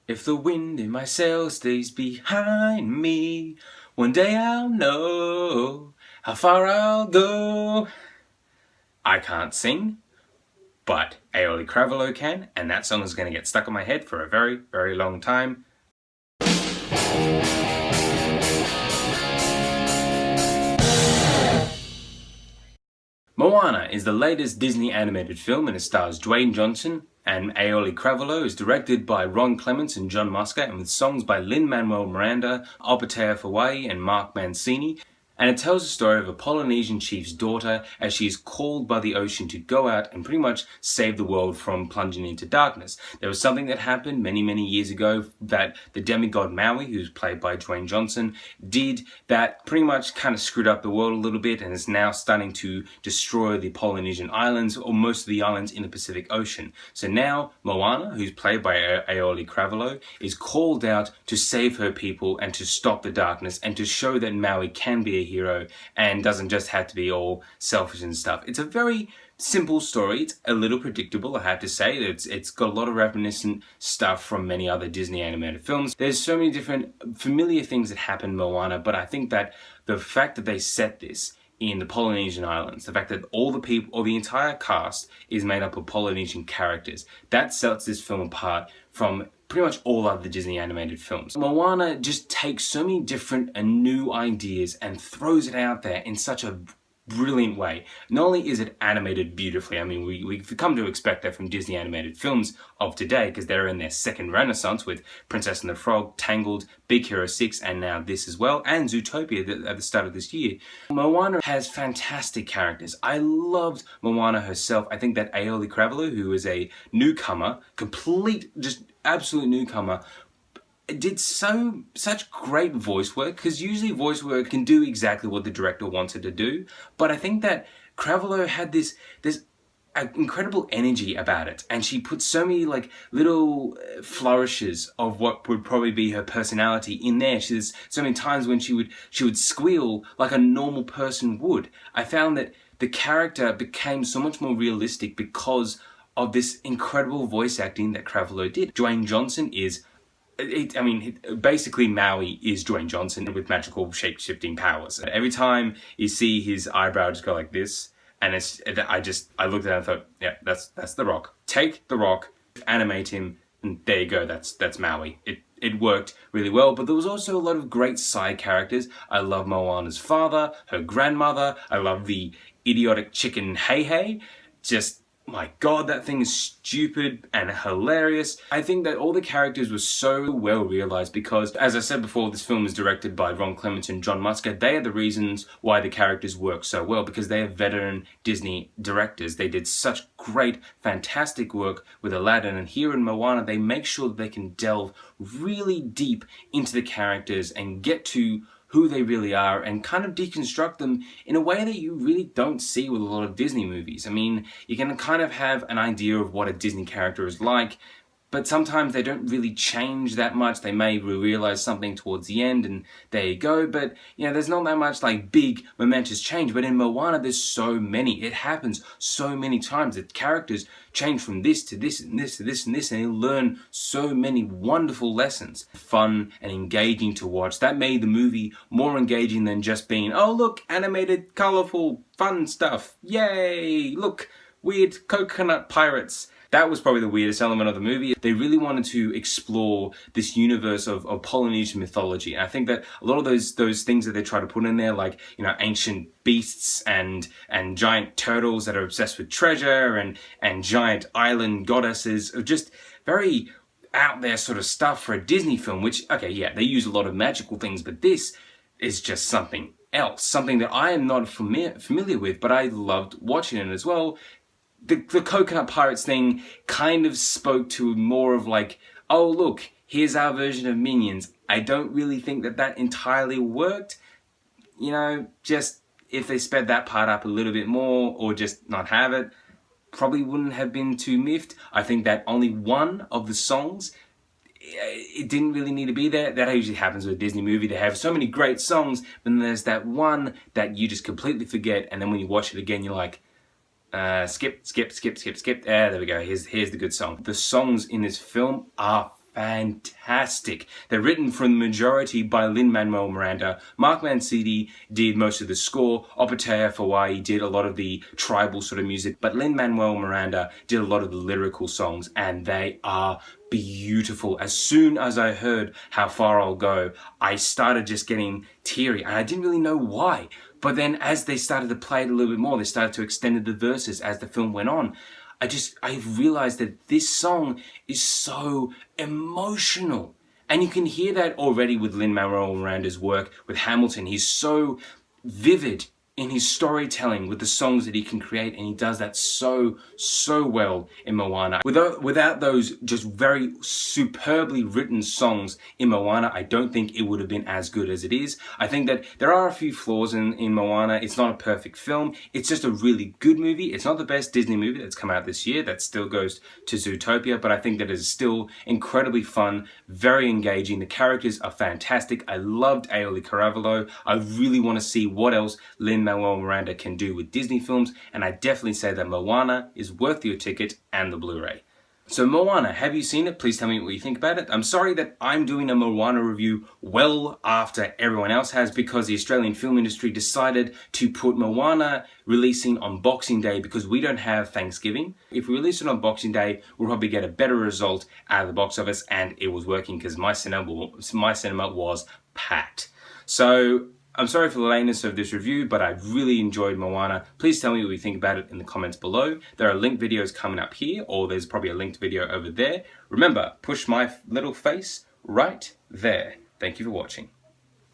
If the wind in my sails stays behind me, one day I'll know how far I'll go. I can't sing, but Aioli Cravelo can, and that song is going to get stuck in my head for a very, very long time. Moana is the latest Disney animated film and it stars Dwayne Johnson and Aioli Cravelo. Is directed by Ron Clements and John Musker and with songs by Lin-Manuel Miranda, Alpatea Fawai and Mark Mancini. And it tells the story of a Polynesian chief's daughter as she is called by the ocean to go out and pretty much save the world from plunging into darkness. There was something that happened many, many years ago that the demigod Maui, who's played by Dwayne Johnson, did that pretty much kind of screwed up the world a little bit and is now starting to destroy the Polynesian islands, or most of the islands in the Pacific Ocean. So now Moana, who's played by Aioli Cravelo, is called out to save her people and to stop the darkness and to show that Maui can be a hero and doesn't just have to be all selfish and stuff. It's a very simple story. It's a little predictable, I have to say. It's got a lot of reminiscent stuff from many other Disney animated films. There's so many different familiar things that happen in Moana, but I think that the fact that they set this in the Polynesian islands, the fact that all the people, or the entire cast, is made up of Polynesian characters, that sets this film apart from pretty much all other Disney animated films. Moana just takes so many different and new ideas and throws it out there in such a brilliant way. Not only is it animated beautifully, I mean, we've come to expect that from Disney animated films of today, because they're in their second renaissance with Princess and the Frog, Tangled, Big Hero 6, and now this as well, and Zootopia at the start of this year. Moana has fantastic characters. I loved Moana herself. I think that Aioli Cravelo, who is a newcomer, just absolute newcomer, did such great voice work, because usually voice work can do exactly what the director wants it to do, but I think that Cravelo had this incredible energy about it, and she put so many like little flourishes of what would probably be her personality in there. There's so many times when she would squeal like a normal person would. I found that the character became so much more realistic because of this incredible voice acting that Cravelo did. Dwayne Johnson is, basically Maui is Dwayne Johnson with magical shape-shifting powers. Every time you see his eyebrow just go like this, and I looked at it and thought, yeah, that's The Rock. Take The Rock, animate him, and there you go, that's Maui. It worked really well, but there was also a lot of great side characters. I love Moana's father, her grandmother, I love the idiotic chicken Hey Hey. Just, my god, that thing is stupid and hilarious. I think that all the characters were so well realized because, as I said before, this film is directed by Ron Clements and John Musker. They are the reasons why the characters work so well, because they are veteran Disney directors. They did such great, fantastic work with Aladdin, and here in Moana, they make sure that they can delve really deep into the characters and get to who they really are and kind of deconstruct them in a way that you really don't see with a lot of Disney movies. I mean, you can kind of have an idea of what a Disney character is like, but sometimes they don't really change that much. They may realize something towards the end and there you go, but you know, there's not that much like big momentous change. But in Moana, there's so many. It happens so many times that characters change from this to this and this to this and this, and you learn so many wonderful lessons. Fun and engaging to watch. That made the movie more engaging than just being, oh look, animated, colorful, fun stuff. Yay! Look, weird coconut pirates. That was probably the weirdest element of the movie. They really wanted to explore this universe of Polynesian mythology. And I think that a lot of those things that they try to put in there, like, you know, ancient beasts and giant turtles that are obsessed with treasure and giant island goddesses, are just very out there sort of stuff for a Disney film, which, okay, yeah, they use a lot of magical things, but this is just something else. Something that I am not familiar with, but I loved watching it as well. The Coconut Pirates thing kind of spoke to more of like, oh look, here's our version of Minions. I don't really think that entirely worked. You know, just if they sped that part up a little bit more or just not have it, probably wouldn't have been too miffed. I think that only one of the songs, it didn't really need to be there. That usually happens with a Disney movie. They have so many great songs, but then there's that one that you just completely forget, and then when you watch it again, you're like, skip. There we go. Here's the good song. The songs in this film are fantastic. They're written for the majority by Lin-Manuel Miranda. Mark Mancini did most of the score. Auli'i Hawaii did a lot of the tribal sort of music, but Lin-Manuel Miranda did a lot of the lyrical songs, and they are beautiful. As soon as I heard How Far I'll Go, I started just getting teary, and I didn't really know why. But then as they started to play it a little bit more, they started to extend the verses as the film went on. I realized that this song is so emotional. And you can hear that already with Lin-Manuel Miranda's work with Hamilton. He's so vivid in his storytelling with the songs that he can create, and he does that so well in Moana. Without those just very superbly written songs in Moana, I don't think it would have been as good as it is. I think that there are a few flaws in Moana. It's not a perfect film. It's just a really good movie. It's not the best Disney movie that's come out this year. That still goes to Zootopia, but I think that it is still incredibly fun, very engaging. The characters are fantastic. I loved auli'i. I really want to see what else Lin-Manuel Miranda can do with Disney films, and I definitely say that Moana is worth your ticket and the Blu-ray. So Moana, have you seen it? Please tell me what you think about it. I'm sorry that I'm doing a Moana review well after everyone else has, because the Australian film industry decided to put Moana releasing on Boxing Day because we don't have Thanksgiving. If we release it on Boxing Day, we'll probably get a better result out of the box office, and it was working because my cinema was packed. So I'm sorry for the lateness of this review, but I really enjoyed Moana. Please tell me what you think about it in the comments below. There are linked videos coming up here, or there's probably a linked video over there. Remember, push my little face right there. Thank you for watching.